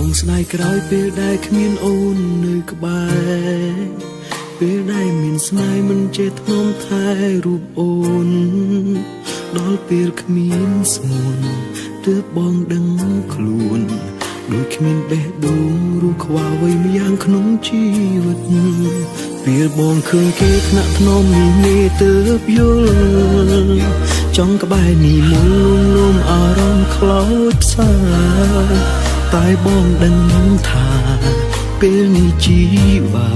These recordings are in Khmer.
ងស្ដាយក្រោយពេលដែលគ្មានអូននៅក្បែរពេលដែលមានស្នេហ៍មិនចេះថ្នមថែរូបអូនដល់ពេលគ្មានស្ងួនទើបបងដឹងខ្លួនដូចគ្មានបេះដូងរូបខ្វល់អ្វីម្យ៉ាងក្នុងជីវិតពេលបងឃើញគេថ្នាក់ថ្នមនេះទើបយល់ចង់ក្បែរនេះមុនលំអារម្មណ៍ខ្លោចផ្សាតែបងដឹងថាពេលនេះជីវ៉ា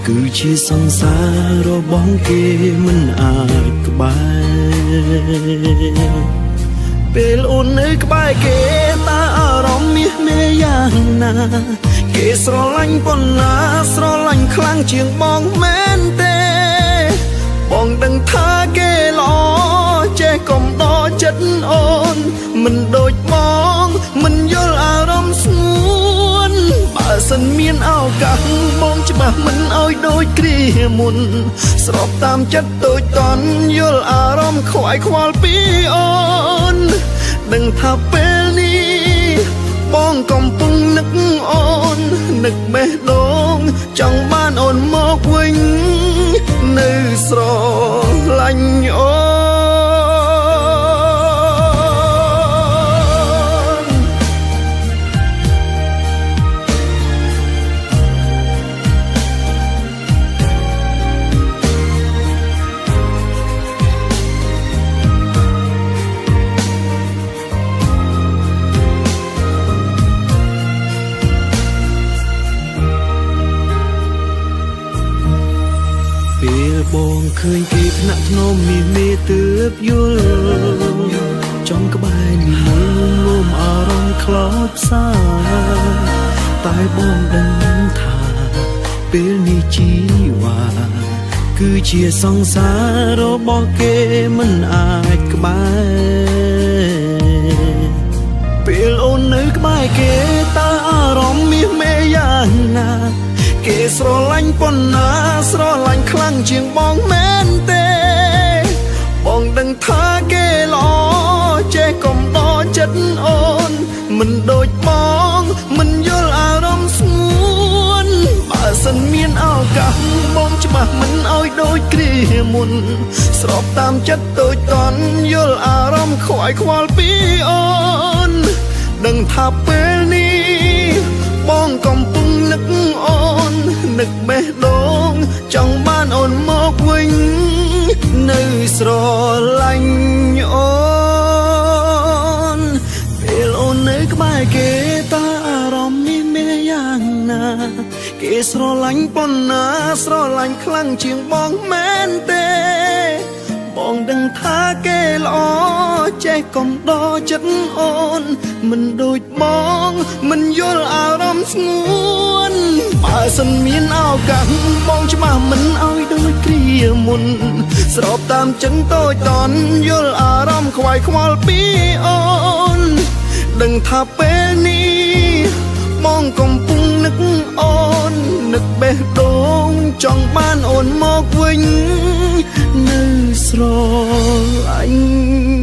គឺជាសង្សាររបស់គេមិនអាចក្បែរពេលអូននៅក្បែរគេតើអារម្មណ៍មាសមេយ៉ាងណាគេស្រឡាញ់ប៉ុណ្ណាស្រឡាញ់ខ្លាំងជាងបងមែនទេបងដឹងថាគេល្អចេះកុំដកចិត្តអូនមិនដូចបងមិនយល់អារម្មណ៍ស្ងួនបើសិនមានឱកាសបងច្បាស់មិនអោយដូចគ្រាមុនស្របតាមចិត្តតូចតន់យល់អារម្មណ៍ខ្វាយខ្វល់ពីអូនដឹងថាពេលនេះបងកំពុងនឹកអូននឹកបេះដូងចង់បានអូនមកវិញនៅស្រឡាញ់អូនពេលបងឃើញគេថ្នាក់ថ្នមមានមេទើបយល់ចង់ក្បែរនេះមុនងំអារម្មណ៍ខ្លោចផ្សាតែបងដឹងថាពេលនេះជីវ៉ាគឺជាសង្សាររបស់គេមិនអាចក្បែរពេលអូននៅក្បែរគេតើអារម្មណ៍មាសមេយ៉ាងណាគេស្រឡាញ់ប៉ុណ្ណាស្រឡាញ់ខ្លាំងជាងបងមែនទេបងដឹងថាគេល្អចេះកុំដកចិត្តអូនមិនដូចបងមិនយល់អារម្មណ៍ស្ងួនបើសិនមានឱកាសបងច្បាស់មិនអោយដូចគ្រាមុនស្របតាមចិត្តតូចតន់យល់អារម្មណ៍ខ្វាយខ្វល់ពីអូនដឹងថាពេលនេះបងកំពុងនឹកអូននឹកបេះដូងចង់បានអូនមកវិញនៅស្រឡាញ់អូនពេលអូននៅក្បែរគេតើអារម្មណ៍នេះមានយ៉ាងណាគេស្រឡាញ់ប៉ុណ្ណាស្រឡាញ់ខ្លាំងជាងបងមែនទេបងដឹងថាគេល្អចេះកុំដកចិត្តអូនមិនដូចបងមិនយល់អារម្មណ៍ស្ងួនបើសិនមានឱកាសបងច្បាស់មិនអោយដូចគ្រាមុនស្របតាមចិនតូចតន់យល់អារម្មណ៍ខ្វាយខ្វល់ពីអូនដឹងថាពេលនេះបងកំពុងនឹកអូននឹកបេះដូងចង់បានអូនមកវិញនៅស្រឡាញ់